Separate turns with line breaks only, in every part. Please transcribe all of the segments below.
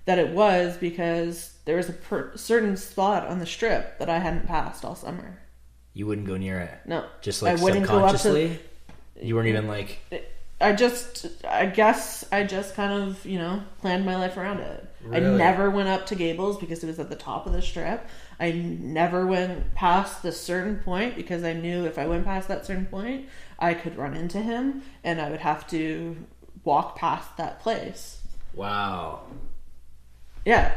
that it was because there was a certain spot on the strip that I hadn't passed all summer.
You wouldn't go near it?
No.
Just like subconsciously? You weren't even like...
I guess I just kind of, planned my life around it. Really? I never went up to Gables because it was at the top of the strip. I never went past this certain point because I knew if I went past that certain point, I could run into him and I would have to walk past that place. Wow. Yeah.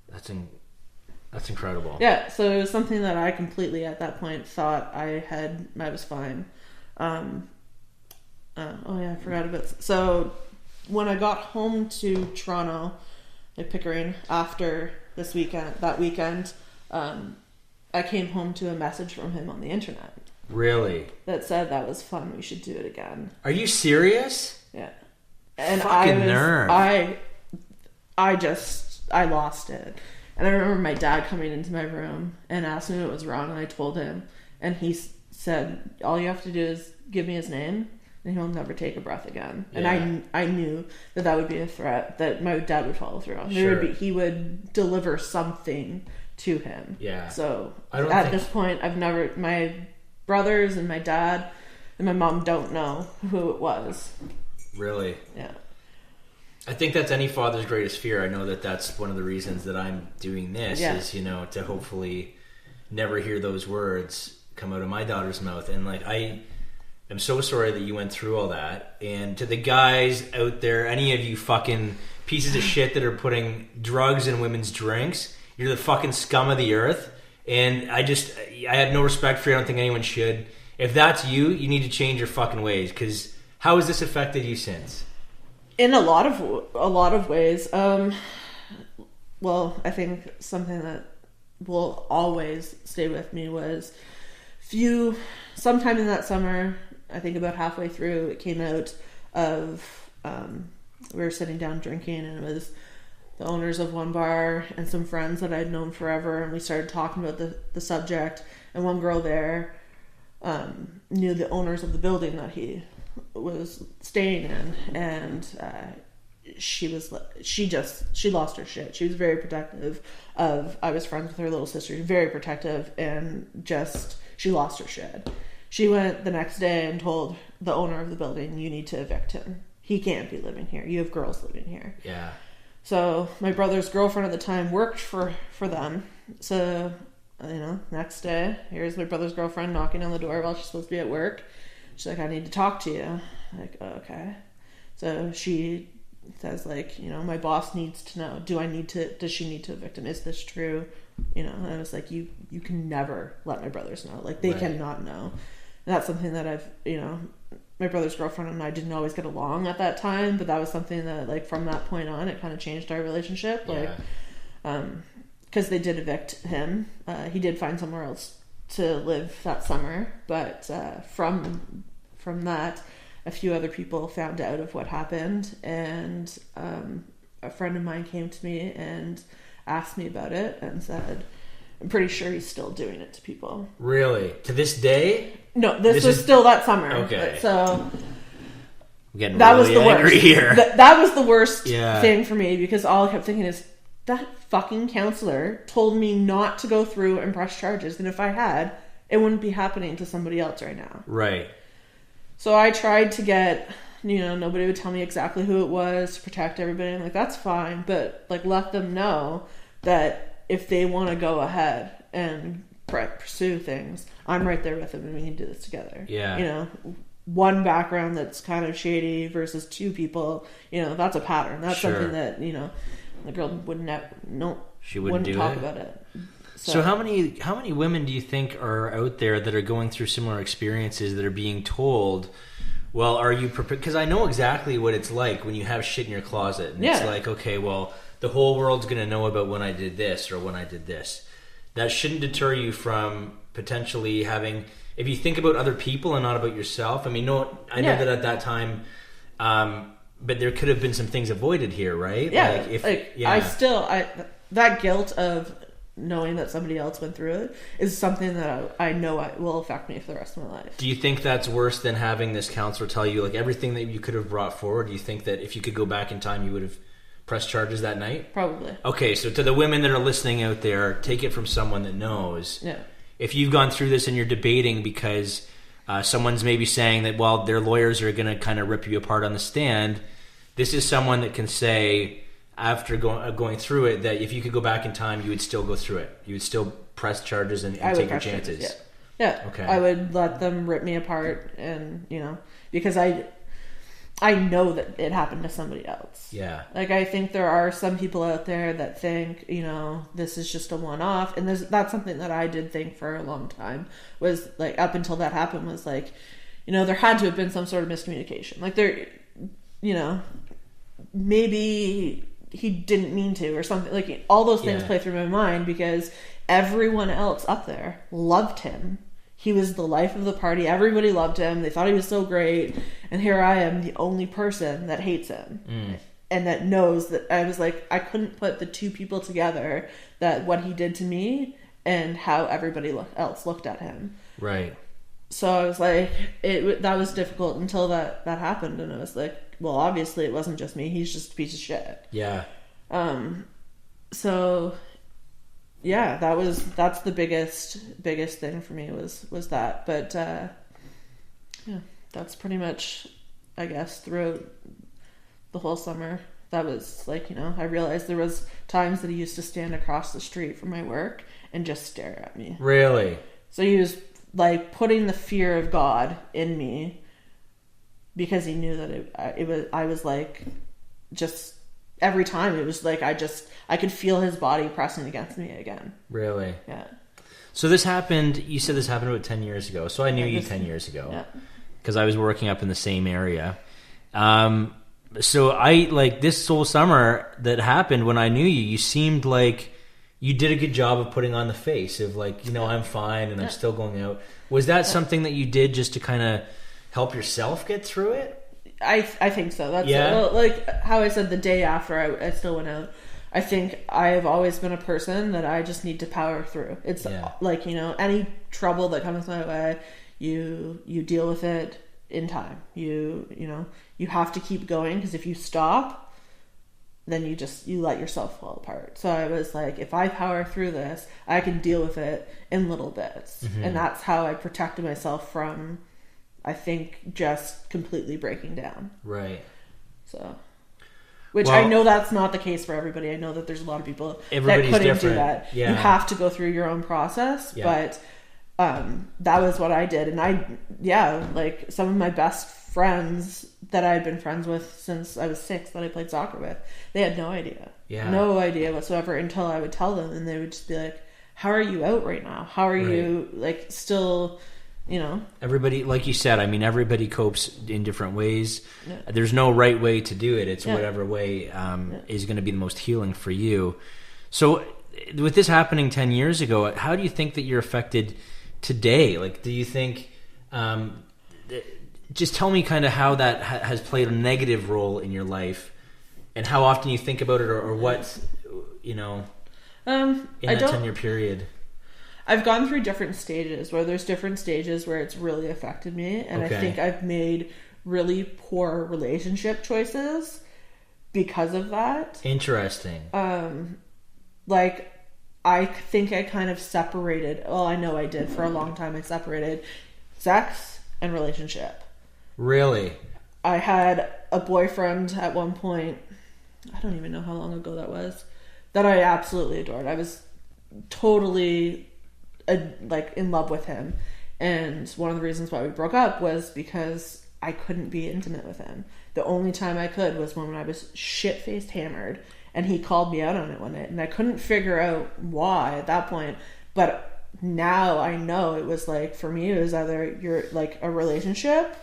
That's incredible.
Yeah, so it was something that I completely at that point thought I was fine. I forgot about it. So when I got home to Toronto, like Pickering, after that weekend, I came home to a message from him on the internet.
Really?
That said that was fun, we should do it again.
Are you serious?
Yeah. And
nerve.
I lost it. And I remember my dad coming into my room and asked me what was wrong, and I told him. And he said, all you have to do is give me his name, and he'll never take a breath again. Yeah. And I knew that would be a threat that my dad would follow through on. Sure. He would deliver something to him. Yeah. So at this point, my brothers and my dad and my mom don't know who it was.
Really?
Yeah.
I think that's any father's greatest fear. I know that that's one of the reasons that I'm doing this is, to hopefully never hear those words come out of my daughter's mouth. And I'm so sorry that you went through all that. And to the guys out there, any of you fucking pieces of shit that are putting drugs in women's drinks, you're the fucking scum of the earth. And I have no respect for you. I don't think anyone should. If that's you, you need to change your fucking ways. Because how has this affected you since?
In a lot of ways. Well, I think something that will always stay with me was sometime in that summer, I think about halfway through, it came out of, we were sitting down drinking, and it was the owners of one bar and some friends that I'd known forever, and we started talking about the subject, and one girl there knew the owners of the building that he was staying in, and she lost her shit. She was very protective I was friends with her little sister, very protective, and she lost her shit. She went the next day and told the owner of the building, you need to evict him. He can't be living here. You have girls living here. Yeah. So my brother's girlfriend at the time worked for them. So, next day, here's my brother's girlfriend knocking on the door while she's supposed to be at work. She's like, I need to talk to you. I'm like, oh, okay. So she says, my boss needs to know. Does she need to evict him? Is this true? And I was like, you can never let my brothers know. They cannot know. And that's something that I've, my brother's girlfriend and I didn't always get along at that time, but that was something that, from that point on, it kind of changed our relationship. Because they did evict him. He did find somewhere else to live that summer, but from that, a few other people found out of what happened, and a friend of mine came to me and asked me about it and said, I'm pretty sure he's still doing it to people.
Really? To this day?
No, this was still that summer.
Okay.
So
I'm getting that really was the angry
worst.
Here.
That was the worst thing for me, because all I kept thinking is, that fucking counselor told me not to go through and press charges, and if I had, it wouldn't be happening to somebody else right now. Right. So I tried to get, nobody would tell me exactly who it was to protect everybody. I'm like, that's fine, but let them know that if they want to go ahead and pursue things, I'm right there with them, and we can do this together. Yeah. One background that's kind of shady versus two people, that's a pattern. That's something that, the girl wouldn't talk about it.
So how many women do you think are out there that are going through similar experiences that are being told, well, are you prepared? Because I know exactly what it's like when you have shit in your closet. And it's like, okay, well, the whole world's going to know about when I did this or when I did this. That shouldn't deter you from potentially having, if you think about other people and not about yourself. I know that at that time, but there could have been some things avoided here, right?
Yeah. That guilt of knowing that somebody else went through it is something that I know will affect me for the rest of my life.
Do you think that's worse than having this counselor tell you everything that you could have brought forward? Do you think that if you could go back in time, you would have press charges that night?
Probably.
Okay, so to the women that are listening out there, take it from someone that knows.
Yeah.
If you've gone through this and you're debating because someone's maybe saying that, well, their lawyers are going to kind of rip you apart on the stand, this is someone that can say, after going through it, that if you could go back in time, you would still go through it. You would still press charges and take your chances.
Charges, yeah.
Okay.
I would let them rip me apart, and because I know that it happened to somebody else.
Yeah.
Like, I think there are some people out there that think, this is just a one-off, and that's something that I did think for a long time, was like, up until that happened, was like, there had to have been some sort of miscommunication. Like, there, maybe he didn't mean to, or something. Like, all those things play through my mind, because everyone else up there loved him. He was the life of the party. Everybody loved him. They thought he was so great. And here I am, the only person that hates him. And that knows that. I was like, I couldn't put the two people together, that what he did to me and how everybody else looked at him.
Right.
So I was like, that was difficult until that happened. And I was like, well, obviously it wasn't just me. He's just a piece of shit.
Yeah.
So yeah, that's the biggest thing for me was that. But yeah, that's pretty much, I guess, throughout the whole summer. That was like, I realized there was times that he used to stand across the street from my work and just stare at me.
Really?
So he was like putting the fear of God in me, because he knew that I was like, just every time it was like, I could feel his body pressing against me again. Really? Yeah.
So you said this happened about 10 years ago. So I knew you 10 years ago.
Yeah.
Because I was working up in the same area. So this whole summer that happened, when I knew you seemed like you did a good job of putting on the face of like, I'm fine and I'm still going out. Was that something that you did just to kind of help yourself get through it?
I think so. That's like how I said the day after I still went out. I think I have always been a person that I just need to power through. It's like, any trouble that comes my way, you deal with it in time. You have to keep going, because if you stop, then you let yourself fall apart. So I was like, if I power through this, I can deal with it in little bits. Mm-hmm. And that's how I protected myself from, I think, just completely breaking down. Right. So, I know that's not the case for everybody. I know that there's a lot of people that couldn't do that. Yeah. You have to go through your own process. Yeah. But that was what I did. And like some of my best friends that I'd been friends with since I was 6, that I played soccer with, they had no idea. Yeah. No idea whatsoever, until I would tell them, and they would just be like, how are you out right now? How are you like still... Everybody, like you said, everybody copes in different ways. Yeah. There's no right way to do it. It's whatever way is going to be the most healing for you. So with this happening 10 years ago, how do you think that you're affected today? Like, do you think, just tell me kind of how that has played a negative role in your life, and how often you think about it, or what, in that 10-year period. I've gone through different stages, where there's different stages where it's really affected me. And I think I've made really poor relationship choices because of that.
Interesting.
Like, I think I kind of separated, well, I know I did for a long time. I separated sex and relationship. Really? I had a boyfriend at one point, I don't even know how long ago that was, that I absolutely adored. I was totally... like in love with him, and one of the reasons why we broke up was because I couldn't be intimate with him. The only time I could was when I was shit-faced hammered, and he called me out on it one night, and I couldn't figure out why at that point. But now I know it was like, for me, it was either you're like a relationship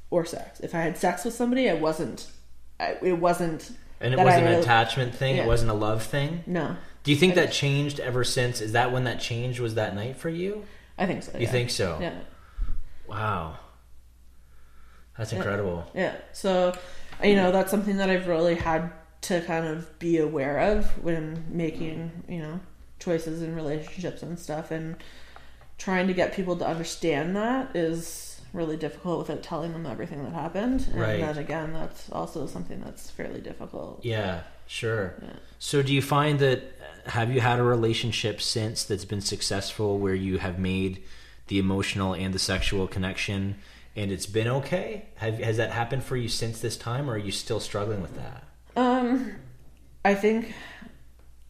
or sex. If I had sex with somebody, it wasn't. And it wasn't an attachment thing. Yeah.
It wasn't a love thing.
No.
Do you think that changed ever since? Is that when that changed? Was that night for you?
I think so.
You think so?
Yeah.
Wow. That's incredible.
Yeah. So, that's something that I've really had to kind of be aware of when making, choices in relationships and stuff, and trying to get people to understand that is really difficult without telling them everything that happened. And
right.
then again, that's also something that's fairly difficult.
Yeah, sure.
Yeah.
So do you find that, have you had a relationship since that's been successful where you have made the emotional and the sexual connection and it's been okay? Has that happened for you since this time, or are you still struggling with that?
I think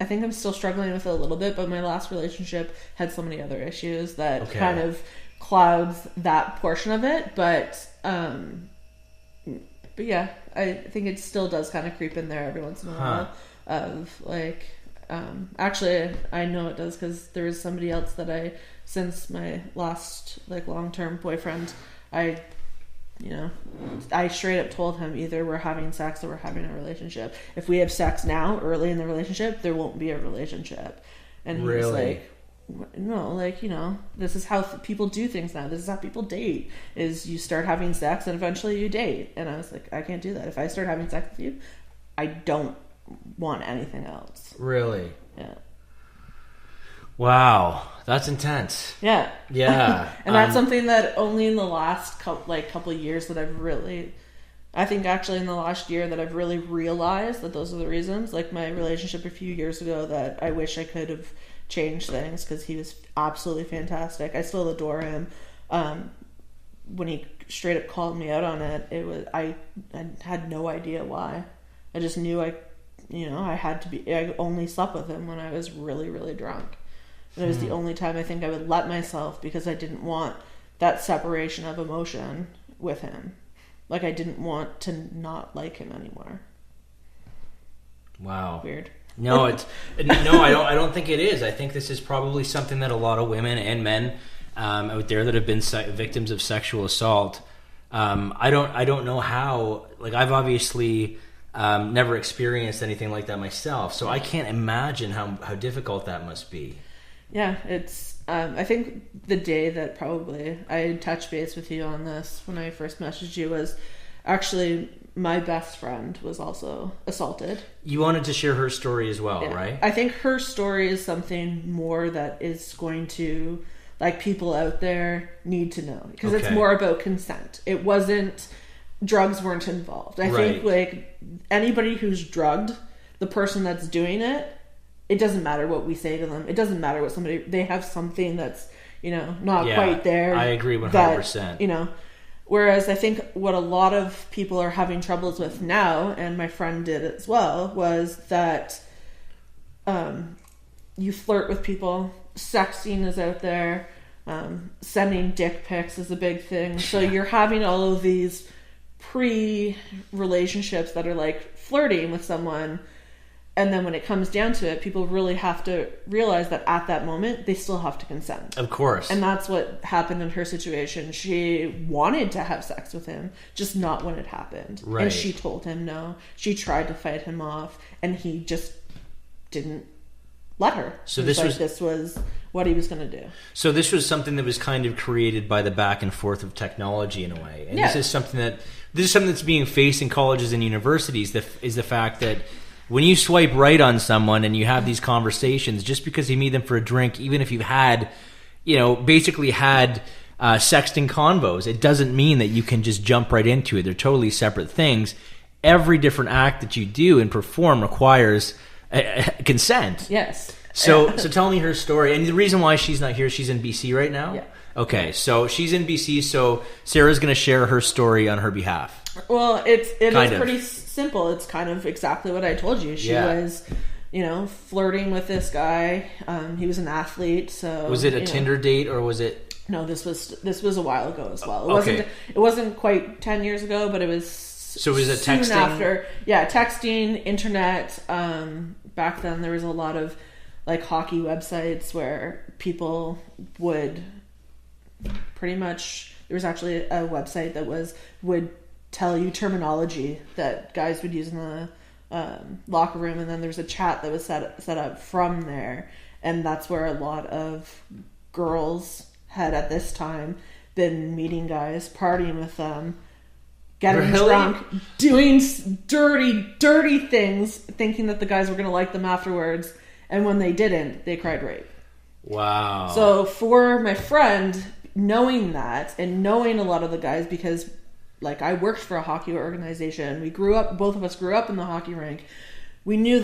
I'm still struggling with it a little bit, but my last relationship had so many other issues that kind of clouds that portion of it. But yeah, I think it still does kind of creep in there every once in a while. Of like, actually, I know it does because there was somebody else that since my last like long-term boyfriend, I straight up told him either we're having sex or we're having a relationship. If we have sex now, early in the relationship, there won't be a relationship. And he was like, no, like, this is how people do things now. This is how people date, is you start having sex and eventually you date. And I was like, I can't do that. If I start having sex with you, I don't want anything else.
Really?
Yeah.
Wow, that's intense.
Yeah.
Yeah.
And that's something that only in the last couple of years that I think actually in the last year that I've really realized that those are the reasons. Like my relationship a few years ago, that I wish I could have changed things because he was absolutely fantastic. I still adore him. When he straight up called me out on it, I had no idea why. I just knew I only slept with him when I was really, really drunk. And it was the only time I think I would let myself, because I didn't want that separation of emotion with him. Like I didn't want to not like him anymore.
Wow.
Weird.
No, I don't think it is. I think this is probably something that a lot of women and men out there that have been victims of sexual assault. I don't know how. Like I've obviously never experienced anything like that myself, so I can't imagine how difficult that must be.
Yeah, it's. I think the day that probably I touched base with you on this when I first messaged you was actually my best friend was also assaulted.
You wanted to share her story as well, right?
I think her story is something more that is going to, like, people out there need to know, because it's more about consent. It wasn't, drugs weren't involved. I think like anybody who's drugged, the person that's doing it, it doesn't matter what we say to them. It doesn't matter what they have something that's, not quite there.
I agree 100%.
Whereas I think what a lot of people are having troubles with now, and my friend did as well, was that you flirt with people, sexting is out there, sending dick pics is a big thing. So you're having all of these pre-relationships that are like flirting with someone. And then when it comes down to it, people really have to realize that at that moment, they still have to consent.
Of course.
And that's what happened in her situation. She wanted to have sex with him, just not when it happened.
Right.
And she told him no. She tried to fight him off, and he just didn't let her.
So
this was what he was going to do.
So this was something that was kind of created by the back and forth of technology in a way. And this is something that's being faced in colleges and universities, is the fact that when you swipe right on someone and you have these conversations, just because you meet them for a drink, even if you've had, basically had sexting convos, it doesn't mean that you can just jump right into it. They're totally separate things. Every different act that you do and perform requires consent.
Yes.
So tell me her story. And the reason why she's not here, she's in BC right now?
Yeah.
Okay, so she's in BC, so Sarah's going to share her story on her behalf.
Well, it is pretty simple. It's kind of exactly what I told you. She was, flirting with this guy. He was an athlete, so
was it a Tinder date or was it?
No, this was a while ago as well. It wasn't quite 10 years ago, but it was.
So was it
soon
texting?
After, texting, internet. Back then, there was a lot of like hockey websites where people would pretty much. There was actually a website that would tell you terminology that guys would use in the locker room, and then there's a chat that was set up from there, and that's where a lot of girls had at this time been meeting guys, partying with them, getting drunk, doing dirty things, thinking that the guys were going to like them afterwards, and when they didn't, they cried rape.
Wow.
So for my friend, knowing that and knowing a lot of the guys, because like I worked for a hockey organization. Both of us grew up in the hockey rink. We knew